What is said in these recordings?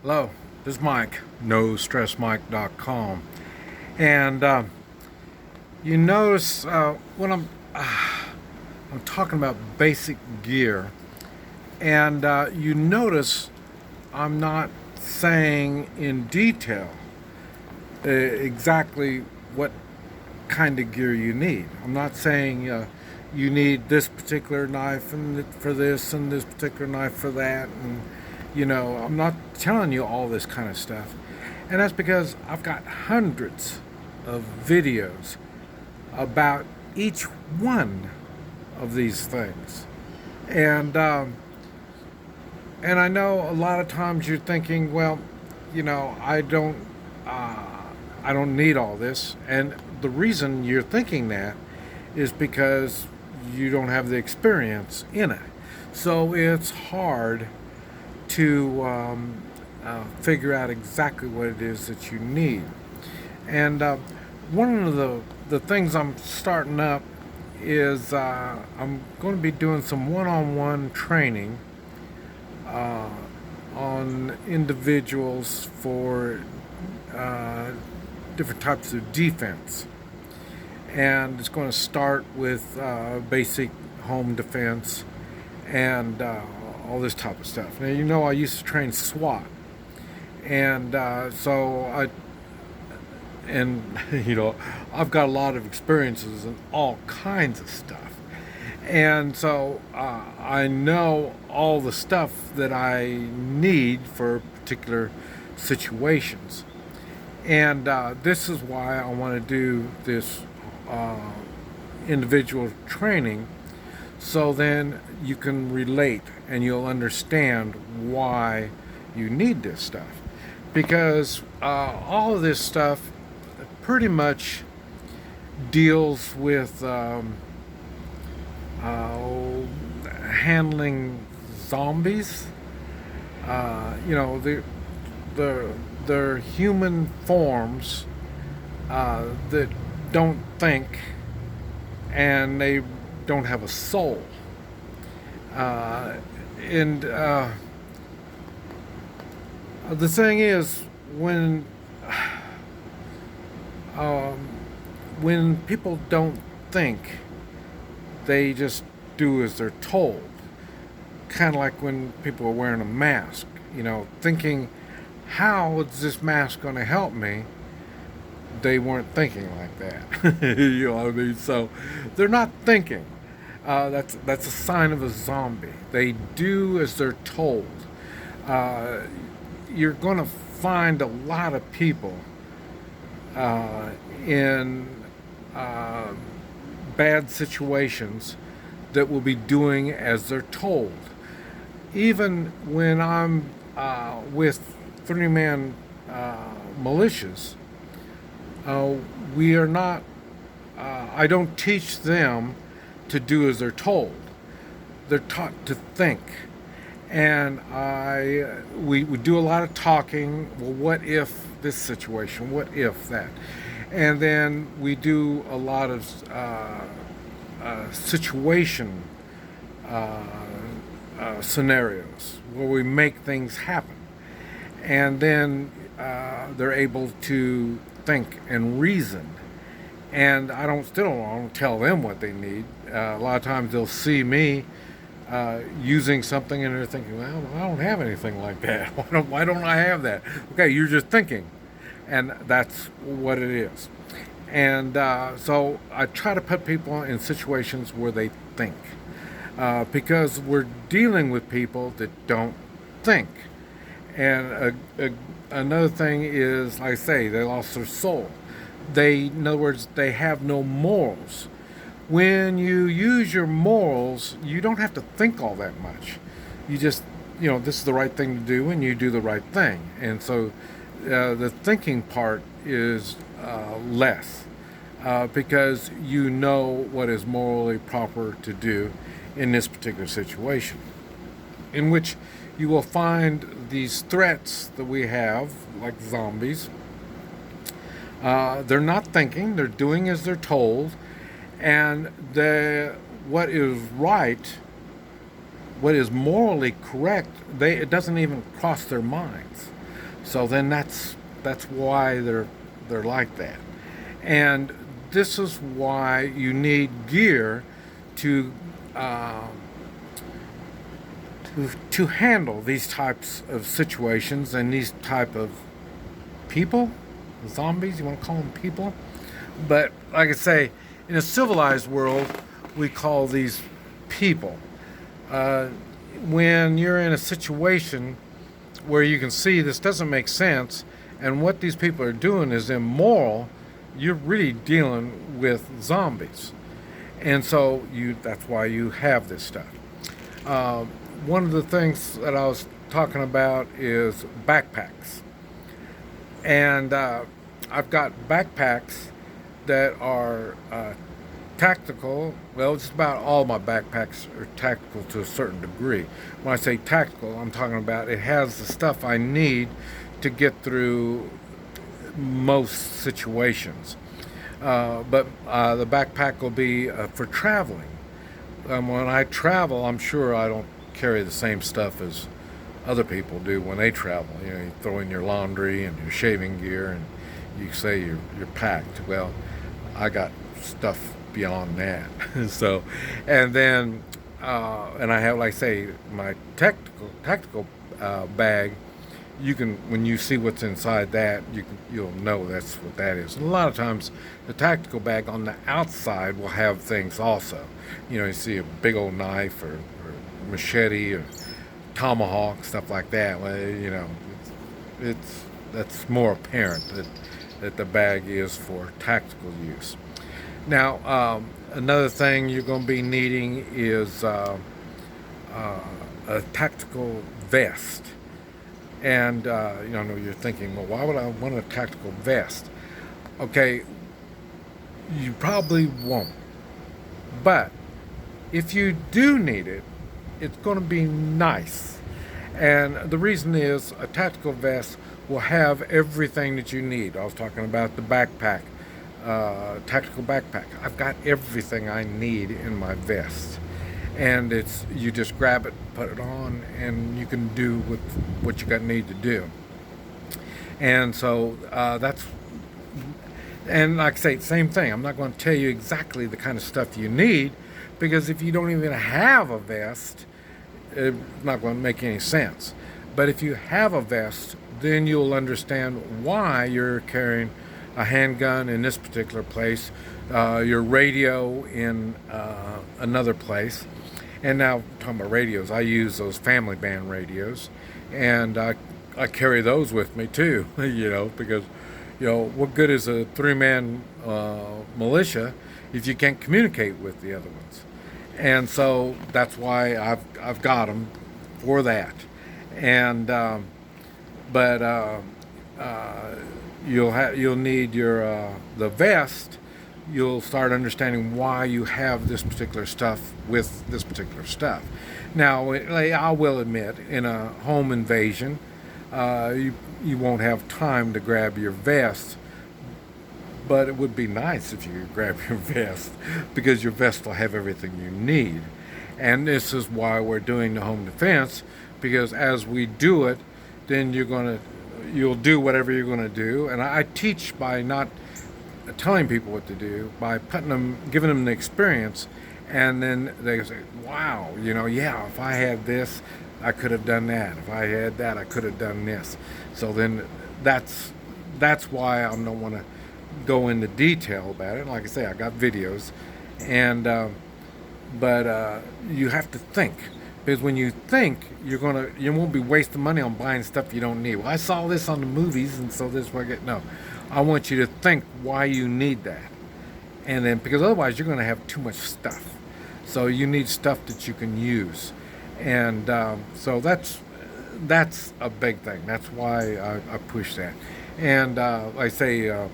Hello, this is Mike, NoStressMike.com. And you notice when I'm talking about basic gear, and you notice I'm not saying in detail exactly what kind of gear you need. I'm not saying you need this particular knife and for this and this particular knife for that, and I'm not telling you all this kind of stuff. And that's because I've got hundreds of videos about each one of these things. And and I know a lot of times you're thinking, well, uh, I don't need all this. And the reason you're thinking that is because you don't have the experience in it. So it's hard to figure out exactly what it is that you need. And one of the things I'm starting up is I'm going to be doing some one-on-one training uh, on individuals for uh, different types of defense. And it's going to start with basic home defense and all this type of stuff. Now, I used to train SWAT, and and I've got a lot of experiences in all kinds of stuff, and so I know all the stuff that I need for particular situations, and this is why I want to do this uh, individual training, so then you can relate and you'll understand why you need this stuff. Because all of this stuff pretty much deals with handling zombies. They're human forms that don't think, and they don't have a soul. And The thing is, um, when people don't think, they just do as they're told. Kind of like when people are wearing a mask, thinking, how is this mask going to help me? They weren't thinking like that. You know what I mean? So they're not thinking. That's a sign of a zombie. They do as they're told. Uh, you're going to find a lot of people in uh, bad situations that will be doing as they're told. Even when I'm with three-man militias, uh, we are not. I don't teach them to do as they're told. They're taught to think, and we do a lot of talking. Well, what if this situation? What if that? And then we do a lot of situation uh, scenarios where we make things happen, and then they're able to think and reason. And I don't tell them what they need. A lot of times they'll see me using something and they're thinking, well, I don't have anything like that. Why don't I have that? Okay, you're just thinking, and that's what it is. And so I try to put people in situations where they think, because we're dealing with people that don't think. And another thing is, like I say, they lost their soul. In other words, they have no morals. When you use your morals, you don't have to think all that much. You just, this is the right thing to do, and you do the right thing. And so the thinking part is less, because you know what is morally proper to do in this particular situation, in which you will find these threats that we have, like zombies. They're not thinking, they're doing as they're told, and what is right, what is morally correct, it doesn't even cross their minds. So then that's why they're like that. And this is why you need gear to uh, to handle these types of situations and these type of people, zombies. You want to call them people? But like I say, in a civilized world, we call these people. Uh, when you're in a situation where you can see this doesn't make sense and what these people are doing is immoral, you're really dealing with zombies. And so that's why you have this stuff. Uh, One of the things that I was talking about is backpacks. And I've got backpacks that are tactical. Well, just about all my backpacks are tactical to a certain degree. When I say tactical, I'm talking about it has the stuff I need to get through most situations. But the backpack will be for traveling. When I travel, I'm sure I don't carry the same stuff as other people do when they travel. You know, you throw in your laundry and your shaving gear, and you say you're packed. Well, I got stuff beyond that. So, and then and I have, like, say, my tactical bag. You can, when you see what's inside that, you'll know that's what that is. And a lot of times, the tactical bag on the outside will have things also. You know, you see a big old knife or machete or tomahawk, stuff like that. Well, you know, that's more apparent that the bag is for tactical use. Now, another thing you're going to be needing is a tactical vest. And you know, you're thinking, well, why would I want a tactical vest? Okay, you probably won't. But if you do need it, it's going to be nice. And the reason is a tactical vest will have everything that you need. I was talking about the backpack, tactical backpack. I've got everything I need in my vest. And it's, you just grab it, put it on, and you can do with what you got need to do. And so and like I say, same thing. I'm not going to tell you exactly the kind of stuff you need, because if you don't even have a vest, it's not going to make any sense. But if you have a vest, then you'll understand why you're carrying a handgun in this particular place, your radio in another place. And now, talking about radios, I use those family band radios, and I carry those with me too, you know, because, you know, what good is a three-man militia if you can't communicate with the other ones? And so that's why I've got them for that. And you'll need your the vest. You'll start understanding why you have this particular stuff with this particular stuff. Now, I will admit, in a home invasion, you won't have time to grab your vest, but it would be nice if you could grab your vest, because your vest will have everything you need. And this is why we're doing the home defense, because as we do it, then you'll do whatever you're going to do. And I teach by not telling people what to do, by giving them the experience, and then they say, wow, you know, yeah, if I had this, I could have done that. If I had that, I could have done this. So then that's why I don't want to go into detail about it. Like I say, I got videos, and but you have to think, because when you think, you won't be wasting money on buying stuff you don't need. Well, I saw this on the movies, and so this is what I get. No, I want you to think why you need that, and then, because otherwise you're going to have too much stuff. So you need stuff that you can use, and so that's a big thing. That's why I push that. And like I say,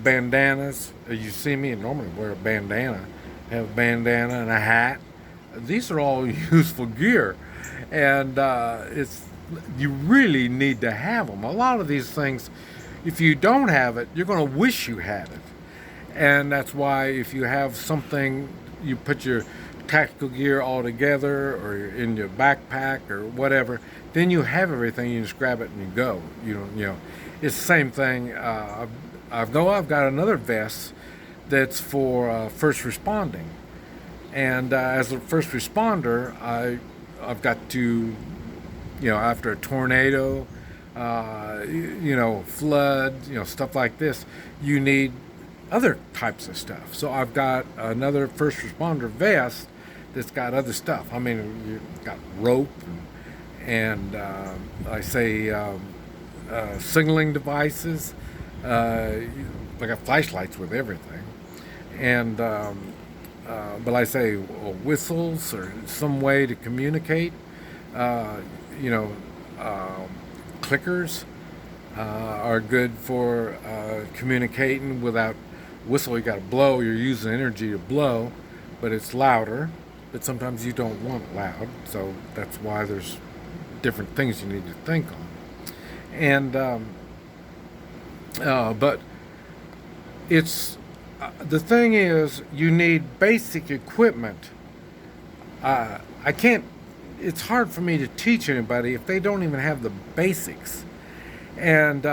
bandanas. You see me normally wear a bandana, have a bandana and a hat. These are all useful gear, and you really need to have them. A lot of these things, if you don't have it, you're going to wish you had it. And that's why if you have something, you put your tactical gear all together, or in your backpack or whatever, then you have everything. You just grab it and you go. It's the same thing. I've got another vest that's for first responding, and as a first responder, I've got to, after a tornado, flood, stuff like this, you need other types of stuff. So I've got another first responder vest that's got other stuff. I mean, you've got rope and signaling devices. I got flashlights with everything, and but I say whistles or some way to communicate. You know, Clickers are good for communicating without whistle. You got to blow. You're using energy to blow, but it's louder. But sometimes you don't want it loud, so that's why there's different things you need to think on. And but it's the thing is, you need basic equipment. I can't. It's hard for me to teach anybody if they don't even have the basics. And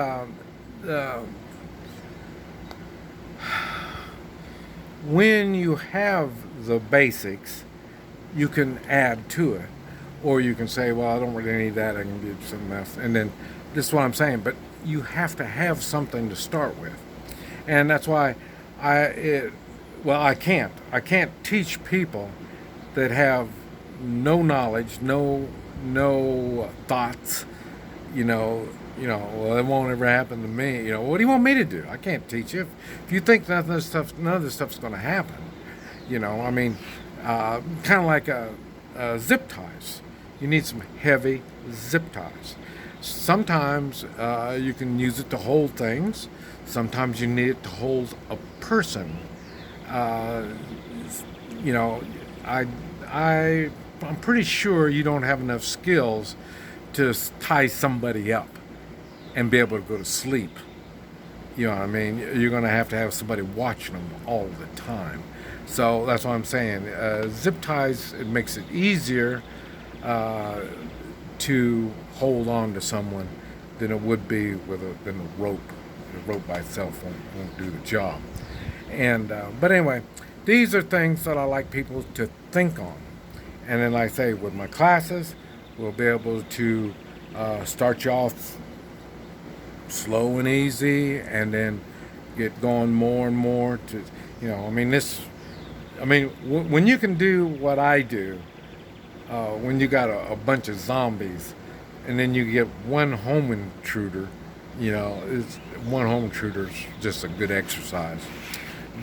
when you have the basics, you can add to it, or you can say, "Well, I don't really need that. I can do something else." And then this is what I'm saying. But you have to have something to start with, and that's why I can't teach people that have no knowledge, no thoughts. Well, it won't ever happen to me. What do you want me to do? I can't teach you. If you think none of this stuff's going to happen, I mean, kind of like zip ties. You need some heavy zip ties. Sometimes you can use it to hold things. Sometimes you need it to hold a person. I'm pretty sure you don't have enough skills to tie somebody up and be able to go to sleep. You know what I mean? You're going to have somebody watching them all the time. So that's what I'm saying. Zip ties, it makes it easier to hold on to someone than it would be than a rope. The rope by itself won't do the job. And but anyway, these are things that I like people to think on. And then, like I say, with my classes, we'll be able to start you off slow and easy, and then get going more and more to, when you can do what I do, when you got a bunch of zombies, and then you get one home intruder, one home intruder is just a good exercise.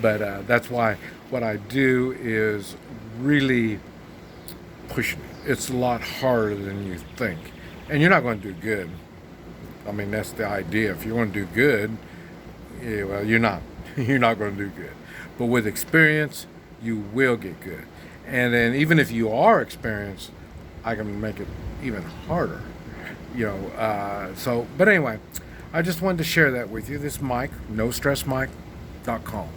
But that's why what I do is really pushing it. It's a lot harder than you think, and you're not going to do good. I mean, that's the idea. If you're going to do good, you're not. You're not going to do good. But with experience, you will get good. And then even if you are experienced, I can make it even harder. But anyway, I just wanted to share that with you. This is Mike, NoStressMike.com.